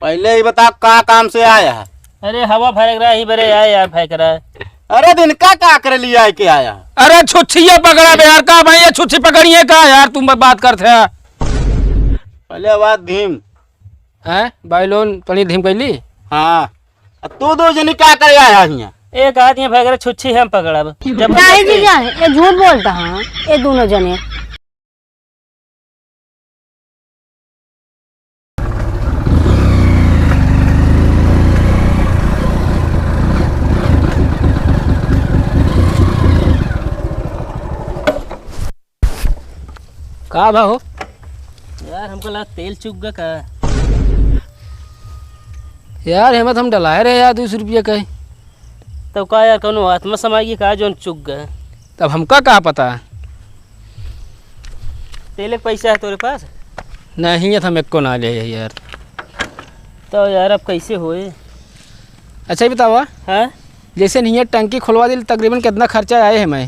पहले ही बता का काम से आया है। अरे हवा फेंक रहा है, ही बरे आए यार फेंक रहा है। अरे दिन का कर लिया है के आया। अरे छुच्छिया पकड़ा बे यार का भाई, ये छुच्छी पकड़िए का यार, तुम बात करते हैं। पहले बात धीम हैं बाइलोन तनी धीम कैली। हाँ तू दो जनी क्या कर आया हियां। एक आदमी फेंक रहा छुच्छी हम पकड़ब जब नहीं जी क्या है? ये झूठ बोलता है ये दोनों जने। का बा हो यार हमको लगा तेल चुक गया का। यार हेमत हम डलाए रहे यार 200 रुपया का। तब का यार कौन आत्मा समाई का जो चुक गया। तब हमका कहा पता। तेल के पैसा है तेरे पास? नहीं था मेरे को ना ले यार। तो यार अब कैसे होए? अच्छा ही बतावा, हाँ जैसे नहीं है टंकी खुलवा दी तकरीबन कितना खर्चा आए है मैं।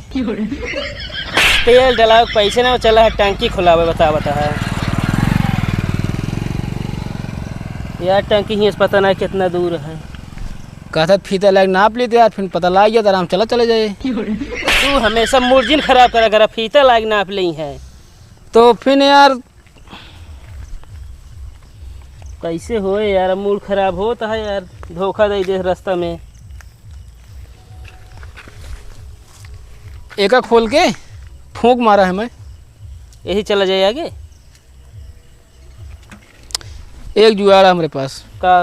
तेल डलाओ पैसे ना चला है टंकी खुलावे बता है यार। टंकी ही पता नहीं कितना दूर है। कहता फीता लायक नाप लेते यार, फिर पता लग गया तो आराम चले जाए। तू हमेशा मूर्जिन खराब करा कर फीता लाग नाप ली है तो फिर यार कैसे होए यार। मूड खराब होता है यार, धोखा दे दे रास्ता में। एक खोल के फूंक मारा है मैं। यही चला जाए आगे। एक जुगाड़ है हमारे पास का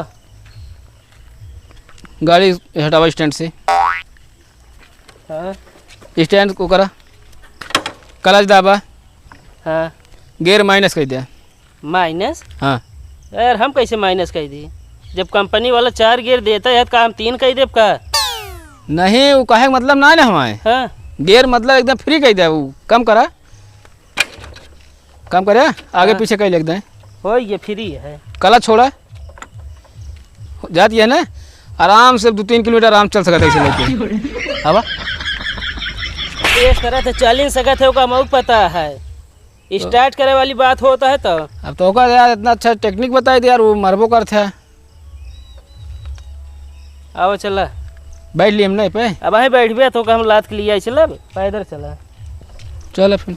गाड़ी हटावा स्टैंड से। हाँ स्टैंड को करा क्लच दाबा, हाँ गेयर माइनस कर दिया। माइनस? हाँ यार हम कैसे माइनस कर दी जब कंपनी वाला 4 गियर देता है तो हम 3 कह देब का। नहीं वो कहे मतलब ना ना हमारे हाँ गेयर मतलब एकदम फ्री कह दिया। वो कम करा, कम करे आगे पीछे कहीं लग दे। हो ये फ्री है। क्लच छोड़ा जाती है ना, आराम से 2-3 किलोमीटर आराम चल सकता है इसे लेके। हवा तेज करा तो चल नहीं सकते हो का मऊ पता है। स्टार्ट करे वाली बात होता है तो अब तो का यार इतना अच्छा टेक्निक बताई दे यार, वो मरबो करते हैं। आओ चला बैठ लिए हम नहीं पे। अब वहीं बैठ गया तो हम लाद के लिए आई चला पैदल चला। चलो फिर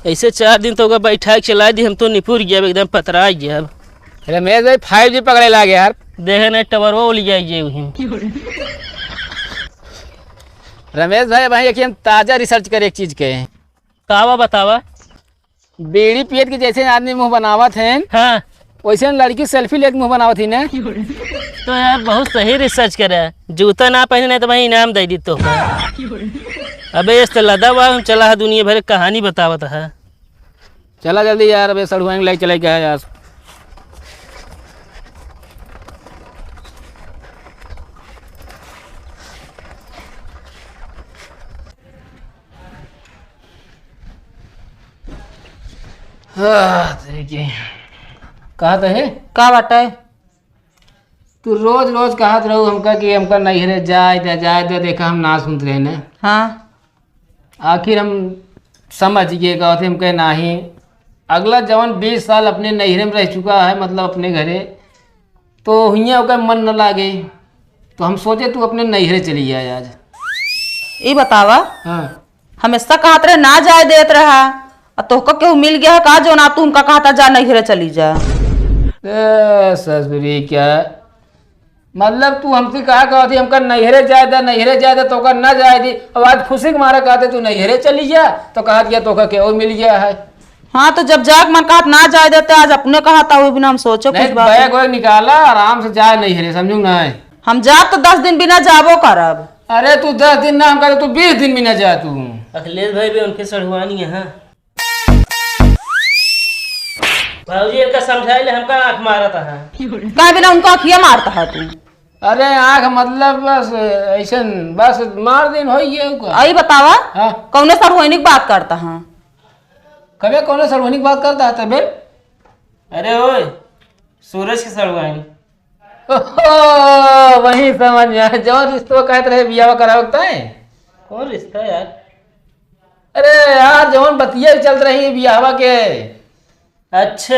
ऐसे 4 दिन तो बैठा के चला दी हम तो निपुर गया एकदम पतरा गया। अब रमेश भाई 5G पकड़े लागे यार। देखे नहीं टवर वो ले जाइए वहीं। रमेश भाई एक हम ताज़ा रिसर्च करे एक चीज़ के। कावा बतावा। बीड़ी पियत के जैसे आदमी मुँह बनावत हैं, हाँ वैसे लड़की सेल्फी लेके मुँह बनावत ही ना। तो यार बहुत सही रिसर्च करे। जूता ना पहने नहीं तो भाई इनाम दे दी तो। अबे इस तो लदा हुआ हम चला है दुनिया भर कहानी बतावत है। चला जल्दी यार, अबे सड़ुआएंगे लाइक चले गया यार। देखिए कहा तो है का बात है? तू रोज रोज कहत रहू हमका कि हमका नैहरे जाए दे देखा हम ना सुनते रहे ना। हाँ आखिर हम समझ गए कहते हम कहे नहीं। अगला जवान 20 साल अपने नैहरे में रह चुका है, मतलब अपने घरे, तो हुआ ओका मन न लागे तो हम सोचे तू अपने नैहरे चली जाए आज। ये बतावा, हाँ हमेशा कहत रहे ना जाए देत रहा और तोहका केहू मिल गया का जो ना तू उनका कहता जा नैहरे चली जा। ससुरी क्या मतलब तू हमसे कहा कहती हमका नैहरे जाए दे तो का न जाए दी। अब आज खुशी के मारा कहते तू नैहरे चली जा तो कहा दिया तो का और मिल गया है। हाँ तो जब जाग मन कहत ना जाए देते आज अपने कहता हुए बिना हम सोचो कुछ नहीं बात। बैग वैग निकाला आराम से जाए नैहरे, समझू ना। हम जाब तो 10 दिन बिना जाबो करब। अरे तू 10 दिन ना हम कहते तू 20 दिन भी ना जा तू। अखिलेश भाई भी उनके सड़ुआनी है। हाँ भाजी इनका समझाइले हमका आँख मारा था। कहे बिना उनको अखिया मारता है तू। अरे आँख मतलब बस ऐसा बस मार दिन हो गया। आई बतावा, हाँ कौने सार्वजनिक बात करता है? कभी कौन सार्वजनिक बात करता है तबे। अरे ओए सूरज की सड़ुआनी। वही समझ में आया, जब रिश्तों कहते रहे बियाह करा होता है। कौन रिश्ता यार? अरे यार जवन बतिया चल रही बियाहवा के। अच्छा।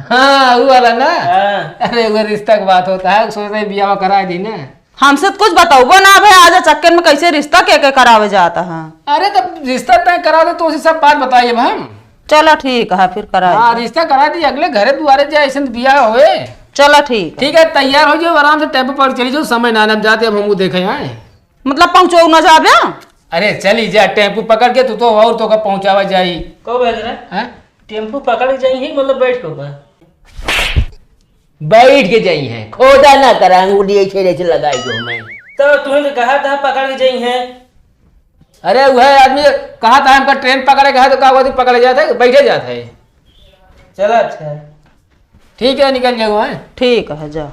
हाँ वो वाला ना। हाँ। अरे वो रिश्ता की बात होता है, सोच रहे बियाह करा दी ना। हमसे तो कुछ बताओ ना भाई, आज चक्कर में कैसे रिश्ता के करावे जाता है। अरे तब रिश्ता तय करा दे तो उसी सब बात बताइए अब हम। चलो ठीक है फिर करा। हाँ रिश्ता करा दी, अगले घरे दुआरे जाए ऐसे बियाह होए। चलो ठीक। ठीक है तैयार हो जाओ, आराम से टेम्पो पर चली जाओ, समय ना जाते अब हम देखे आए। मतलब पहुंचो ना जाबे। अरे चली जा टेम्पो पकड़ के, तू तो और तो का पहुंचावा जाई। कब भेज रहा हैं? टेम्पू पकड़ के जाइए मतलब बैठ के बा? बैठ के जाई है, खोदा ना करा अंगुली ऐसे ऐसे लगाई दो हमें। तो तुम्हें तो कहा था पकड़ के जाइए। अरे वह आदमी कहा था हमका ट्रेन पकड़े गया तो कहा वो पकड़े जाता है, बैठे जाता है। चला अच्छा। ठीक है निकल जाओ। है ठीक है जाओ।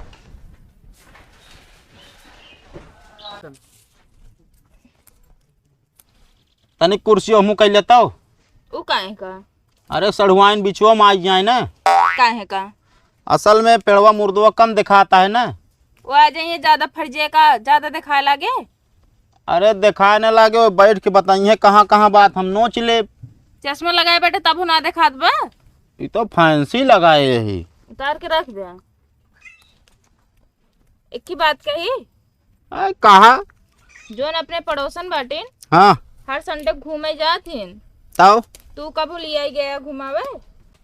तनिक कुर्सी हमू कह लेता हो। उ काहे का? अरे सड़ुआइन बिचुआ में आ जाए ना। काहे का? असल में पेड़वा मुर्दवा कम दिखाता है ना। वो आ जाइए, ज्यादा फर्जे का ज्यादा दिखाए लागे। अरे दिखाए न लागे, वो बैठ के बताइए कहाँ कहाँ बात हम नोच ले। चश्मा लगाए बैठे तब ना दिखात बा। ये तो फैंसी लगाए यही। उतार के रख दे। एक ही बात कही, कहा जोन अपने पड़ोसन बाटिन हाँ हर संडे घूमे जातीन, तब तू कब लिया गया घुमावे?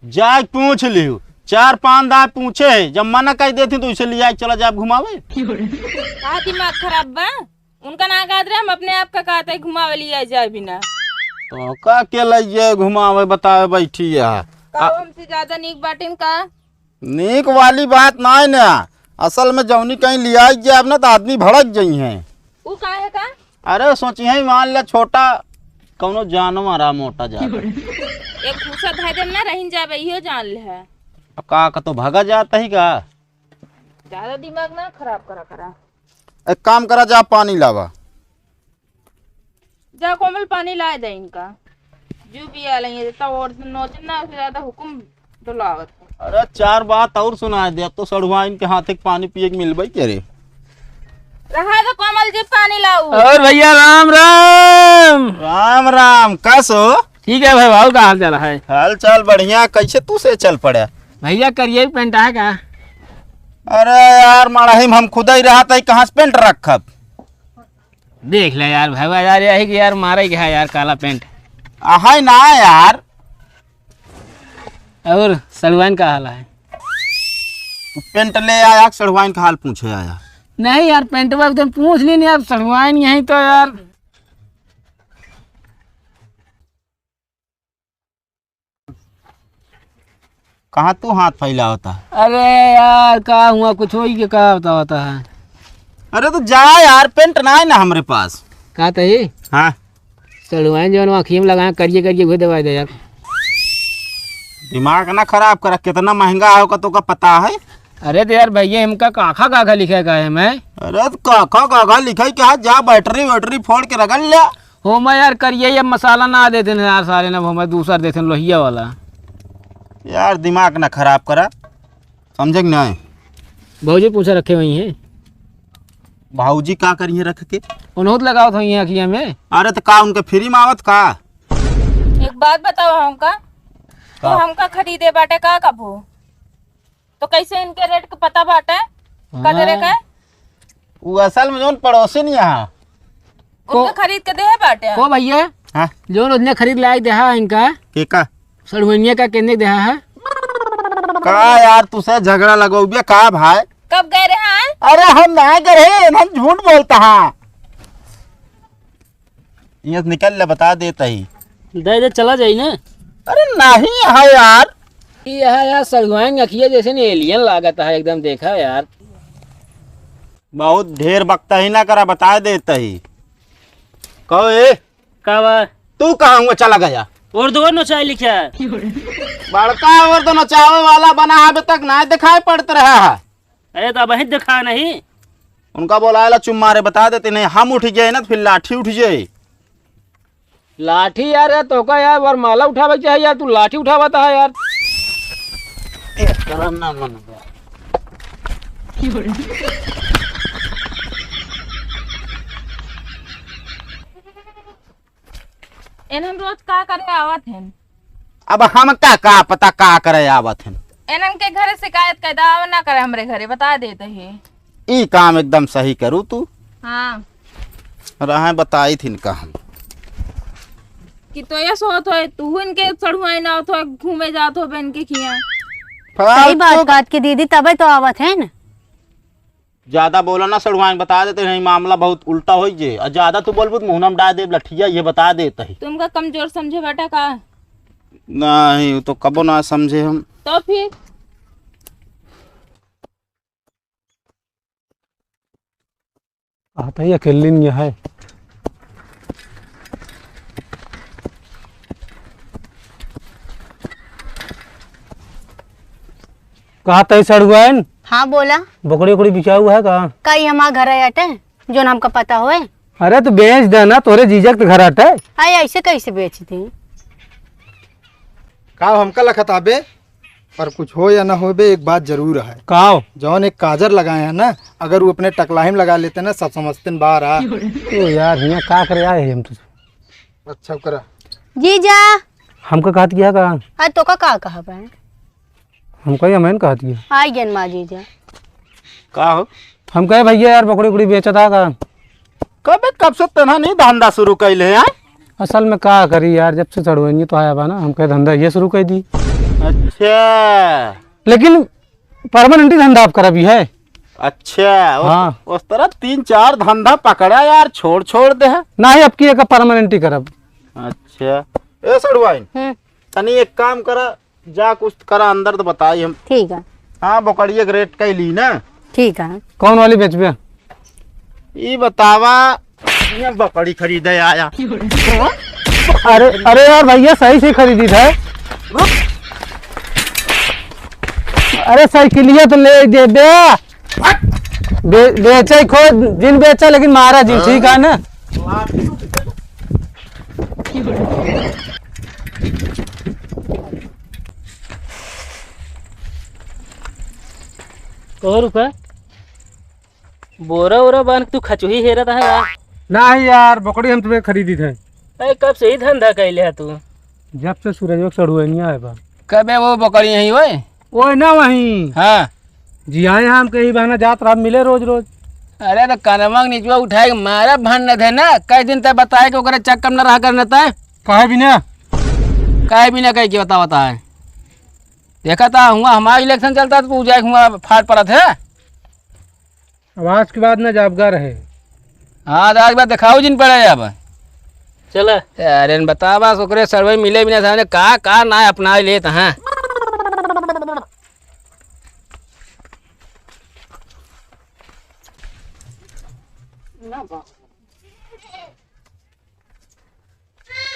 जाए पूछ लियो, 4-5 दाए पूछे है, जब मना कर देती तो इसे लिया चला जाए घुमावे। कहा दिमाग खराब बा? उनका ना कहते रहे, हम अपने आप का कहते घुमावे लिया जाए बिना। तो का के लिए घुमावे बतावे बैठी है। हमसे ज्यादा नीक बाटिन का? नीक वाली बात ना है ना, असल में जौनी कहीं लिया जाए ना तो आदमी भड़क जाई है। उ काहे का? अरे सोची है मान लिया छोटा कौनो जानवर आ मोटा जा एक भूसा धै देम ना रहीन जाबे, इहो जान ले है। का तो भागा जाता ही का। ज्यादा दिमाग ना खराब करा। एक काम करा, जा पानी लावा। जा कोमल पानी लाए दे इनका, जो भी आ लेंगे तो और नोचन ना उससे ज्यादा हुकुम डुलावत। अरे 4 बात और सुना दे, अब तो सड़ुआ इनके हाथ एक पानी पिए के मिलबई करे। रहा तो कोमल जी पानी लाऊ। और भैया राम राम। राम राम, कैसो? ठीक है भाई, भाव का हाल चल है? हाल चाल बढ़िया, कैसे तू से चल पड़े? भैया करिए पेंट है का? अरे यार मड़ाही में हम खुद ही रहा था, कहाँ से पेंट रखब? देख ले यार भाई यार, यही कि यार मारे गया यार काला पेंट। है ना यार। और सलवान का हाल है? तू पेंट ले आया, सड़ुआइन का हाल पूछे आया? नहीं यार पेंट एकदम पूछ ली नहीं यार, सलवान यही तो यार। कहाँ तू हाथ फैला होता? अरे यार का हुआ कुछ हो ही क्या होता है। अरे तो जा यार, पेंट ना है ना हमारे पास। का ये हाँ सलवान जो आँखी में लगा करिए वो दवाई दे यार। दिमाग ना खराब करा, कितना महंगा है का तो का पता है? अरे तो यार भैया हमका काखा काखा लिखेगा है मैं। अरे तो काका लिखा क्या, जा बैटरी फोड़ के रगड़ लिया। हो मैं यार करिए ये मसाला ना देते ना यार सारे ना, मैं दूसरा देते लोहिया वाला। यार दिमाग ना खराब करा, समझे कि नहीं? भाजी पूछा रखे वही है। भाऊजी का करिए रख के? उन्होंने लगाओ था ये अखिया में। अरे तो का उनके फ्री में आवत का? एक बात बताओ हमका, तो हमका खरीदे बाटे का कबू, तो कैसे इनके रेट का पता बाटे का दे का? वो असल में जोन पड़ोसिन यहाँ उनका खरीद के दे बाटे। को भैया हाँ जो उसने खरीद लायक देहा इनका के का सड़वनिया का केंद्र देहा है का यार तुझसे झगड़ा लगोबिया का भाई? कब गए रहे हैं? अरे हम ना गए, हम झूठ बोलता है। ये निकल ले, बता देता ही। दे चला जाई ना। अरे नहीं है यार, ये है यार सलवान अखिया जैसे ने एलियन लागत है एकदम, देखा यार। बहुत ढेर बकता ही ना करा, बता देता ही। कहो ए का बा? तू कहाँ हुआ चला गया? और दो नचाई लिखा है। बड़का और तो नचावे वाला बना अभी तक ना दिखाई पड़ता रहा है। अरे तो वही दिखा नहीं, उनका बोला चुम्मा रे, बता देते नहीं हम उठ जाए ना तो फिर लाठी उठ जाए। लाठी यार तो का यार और माला उठावे चाहिए यार, तू लाठी उठावाता है यार। करना मन इन हम रोज का करे आवत हैं। अब हम का पता का करे आवत हैं। इनन के घरे शिकायत कर दाव ना करे हमरे घरे बता देते है। ई काम एकदम सही करू तू। हाँ रहा बताई थी इनका हम कि तो ये सोत हो तू इनके चढ़ुआई ना हो घूमे जात हो बहन के खिया। सही बात बात की दीदी तबे तो आवत है न। ज्यादा बोला ना सड़वाइन बता देते हैं मामला बहुत उल्टा हो जे और ज्यादा तू बोलबू तो मुहनम डाल दे लठिया ये बता देते ही। तुमका कमजोर समझे बेटा का नहीं तो कबो ना समझे हम। तो फिर आता ही अकेले नहीं है। कहा तय सड़ुआन हाँ बोला बकरी उकड़ी बिछा हुआ है कहा? कई हमारा घर आटे जो हमका पता होए। अरे तो बेच देना तोरे जीजक तो घर आटे। आई ऐसे कैसे बेचती? का हमका लखताबे पर कुछ हो या ना हो बे एक बात जरूर है। कहा जौन एक काजर लगाए हैं ना अगर वो अपने टकलाहिम लगा लेते ना सब समझते न बाहर आ। तो यार यहाँ का करे आए हम तो। अच्छा करा जीजा हमका कहत किया कहा? अरे तो का कहा बहन हमका या मैंने कहत किया आई गन माँ जीजा का हो हम कहे भैया यार बकरी उकड़ी बेचा था कहा? कब से तना नहीं धंधा शुरू कैले हैं। असल में का करी यार जब से सड़ुआनी तो आया बा ना हम कहे धंधा ये शुरू कर दी। अच्छा लेकिन परमानेंट धंधा आप करा भी है। अच्छा हाँ। उस तरह 3-4 धंधा पकड़ा यार छोड़ दे है। ना ही अब की एक परमानेंट ही करब। अच्छा ए सड़वाइन तनी एक काम करा जा कुछ करा अंदर तो बताई हम। ठीक है हाँ बकरिया ग्रेट कैली ना। ठीक है। कौन वाली बेचबे? ये बतावा ये बकरी खरीदे आया। अरे अरे यार भैया सही से खरीदी था। अरे साइकिलिया तो ले दे बेचे खुद जिन बेचा लेकिन मारा जिन ठीक है ना। कहो रुपया बोरा वोरा बांध तू खचुही हेरा था। नहीं यार बकरी हम तुम्हें खरीदी थे। अरे कब से ही धंधा कैले है तू? जब से सूरज सड़ुआ नहीं आए बा। कब है वो बकरी यहीं ओए? ओए ना वहीं हाँ जी आए हम कहीं बहाना जात रात मिले रोज रोज। अरे तो कनमंग निचवा उठाए के मारा भन थे ना कई दिन तक बताए कि ओकरे चक्कर न रहा करना तय कहे भी ना कहे भी ना कह के बता है। देखा था हुआ हमारा इलेक्शन चलता तो तू जाए हुआ फाट पड़ा थे। अब आज के बाद ना जाबगा रहे। हाँ तो आज बात दिखाओ जिन पड़े अब चला अरे बता बस ओकरे सर्वे मिले भी ना था का ना अपना लेते हैं।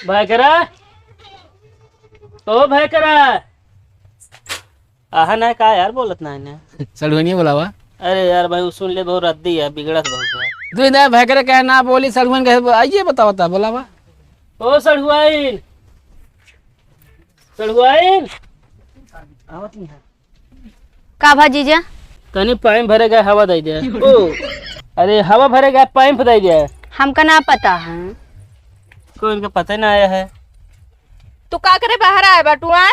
भाई करा ओ भाई करा आहा ना का यार बोलत ना है। सड़ुआ बोलावा। अरे यार भाई वो सुन ले बहुत रद्दी है बिगड़त बहुत है। तू इधर भैकरे कहे ना बोली सड़ुआ कहे आइए बता बोलावा। ओ सड़ुआइन आवत नहीं है का भा जीजा कनी पाइप भरे गए हवा दे दे। ओ अरे हवा भरे गए पाइप दे दे। हमका ना पता है। कोई इनका पता ही ना आया है। तू का करे बाहर आए बाटू आए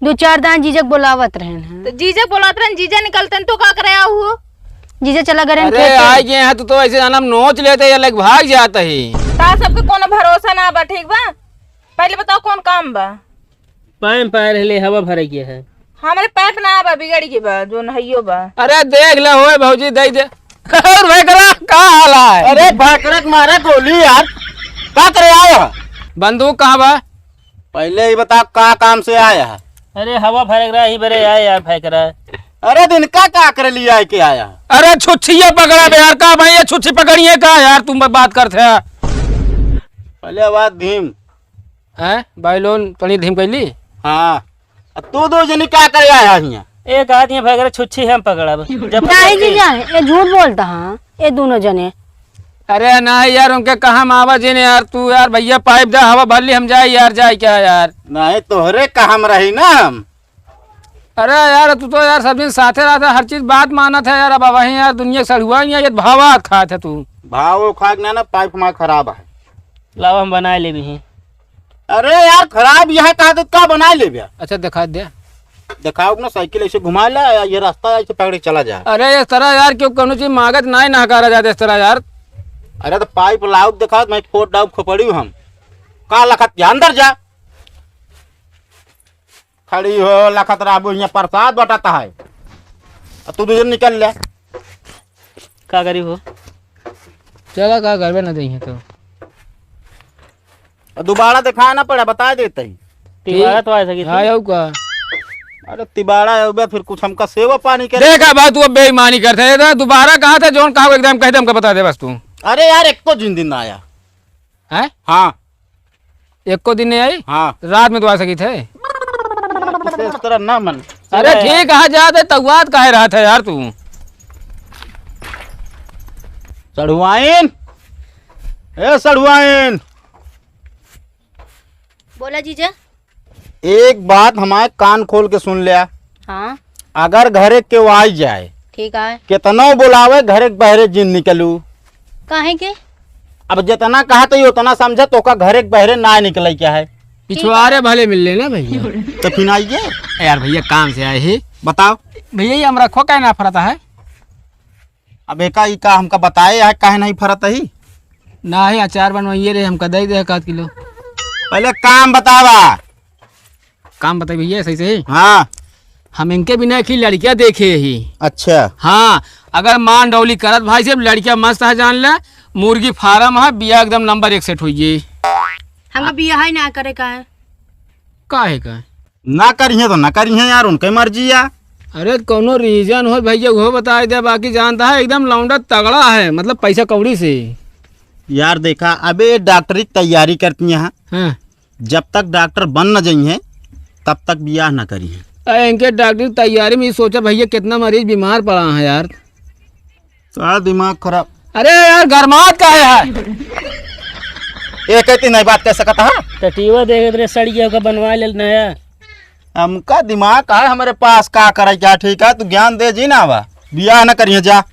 2-4 दान जीजक बोलावत रहन हैं। तो जीजा बोलत रहन जीजा निकलते तो का करे आऊ जीजा चला गए अरे आ गए हैं तो ऐसे जाना नोच लेते या लग भाग जाता ही। ता सबके कोनो भरोसा ना बा ठीक बा। पहले बताओ कौन काम बा? पाइप पाए रहले हवा भरे गया है। हमारे पाइप ना बा बिगड़ गई बा जो नहियो बा। अरे देख ले होए भौजी दे दे और भाई करा का हाल है? अरे भाकरक मारे गोली यार का करे आया? बंदूक कहाँ बा? पहले ही बता का काम से आया है? अरे हवा भरे रहा ही भरे आए यार भाई करा। अरे दिन का करे लिया है के आया? अरे छुच्छिया पकड़ा बे यार का भाई ये छुच्छी पकड़िए का यार तुम बात करते हैं। पहले आवाज धीम हैं भाई लोन तनी धीम कैली। हाँ तू दो जनी क्या करे आया हियां? एक आदमी भाई करा छुच्छी हम पकड़ा जब नहीं जीजा ये झूठ बोलता हाँ ये दोनों जने। अरे ना यार उनके कहा मावा जी ने यार तू यार भैया पाइप दे हवा भर ली हम जाए यार जाए क्या यार। नहीं तोहरे काम रही ना हम। अरे यार तू तो यार सब दिन साथे रहता हर चीज बात माना था यार। अब वही यार दुनिया सड़ुआ ये भावात खाए थे तू। भाव खा के ना पाइप मार खराब है। लावा हम बनाए ले भी हैं। अरे यार खराब यह कहा तो क्या बना ले भैया। अच्छा दिखा दे। दिखाओ ना साइकिल ऐसे घुमा ले या ये रास्ता ऐसे पकड़ के चला जाए। अरे इस तरह यार क्यों कोनो चीज मांगत ना ही नहकारा जाते इस तरह यार। अरे तो पाइप लाउक दिखा मैं फोट डाउक खोपड़ी हूँ हम का लखत जा अंदर जा खड़ी हो लखत राबू यहाँ प्रसाद बटाता है तू दूसरे निकल ले। का करी हो? चला का घर में न देंगे तो दोबारा दिखाया ना पड़ा बता देते ही। तिवारा तो ऐसा की थी। आया का अरे तिबाड़ा है बे, फिर कुछ हमका सेवा पानी कर। देखा बात तू अब बेईमानी करते है दोबारा कहा था जोन कहा एकदम कहते हमको बता दे बस तू। अरे यार एक को जिंदगी ना आया है हाँ एक को दिन नहीं आई हाँ रात में तो आ सकी थे। इस तरह ना मन। अरे ठीक कहा जाते तगवात काहे रहा था यार तू। सड़ुआइन ए सड़ुआइन बोला जीजा। एक बात हमारे कान खोल के सुन लिया। हाँ अगर घरे के आई जाए ठीक है। कितना बुलावे घरे के बहरे जिन निकलू। काहे के? अब जितना कहा तो उतना समझा तो का घरे के बहरे ना निकले क्या है। पिछवाड़े भले मिल लेना भैया। तो फिर आइए यार भैया काम से आए ही बताओ भैया ये हम रखो क्या ना फरता है। अब एका ई का हमका बताए है काहे नहीं फरत ही ना ही अचार बनवाइए रे हमका दे दे 1 किलो। पहले काम बतावा। काम बताइए भैया सही से। हाँ हम इनके बिना की लड़कियां देखे ही। अच्छा हाँ अगर मान डौली करत भाई से लड़कियां मस्त है जान ले मुर्गी फार्म है बिया एकदम नंबर 1 सेट हुई। हमका बियाह ही ना करे का है। काहे का ना करिए तो ना करिए यार उनकी मर्जी या। अरे कोनो रीजन हो भैया वो बता दे बाकी जानता है एकदम लौंडा तगड़ा है मतलब पैसा कौड़ी से। यार देखा अबे डॉक्टरी की तैयारी करती हैं हाँ जब तक डॉक्टर बन न जाइए तब तक बियाह न करिए। इनके डॉक्टर की तैयारी में सोचा भैया कितना मरीज बीमार पड़ा है यार। सारा दिमाग खराब। अरे यार गरमात का है ये कहती नहीं बात कह सकता है। टटीवा देखे तेरे सड़िया का बनवा ले नया। हमका दिमाग का है हमारे पास का करे क्या ठीक है तू ज्ञान दे जी ना बा बियाह न करिए जा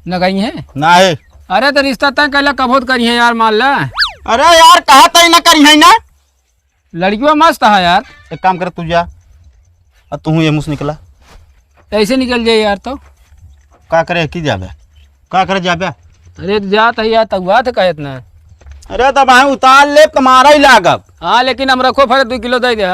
न कहीं है। ना है। अरे तो रिश्ता तय कहला कबूत करिए यार मान ला। अरे यार कहा तय न करिए ना लड़कियों मस्त है यार। एक काम कर तू जा और तू ये मुँह से निकला ऐसे निकल जाए यार तो का करे की जाबे का करे जाबे। अरे जात है यार तगवा थे कहे इतना। अरे तब हम उतार ले तुम्हारा ही लागब। हाँ लेकिन हम रखो फिर 2 किलो दे दे।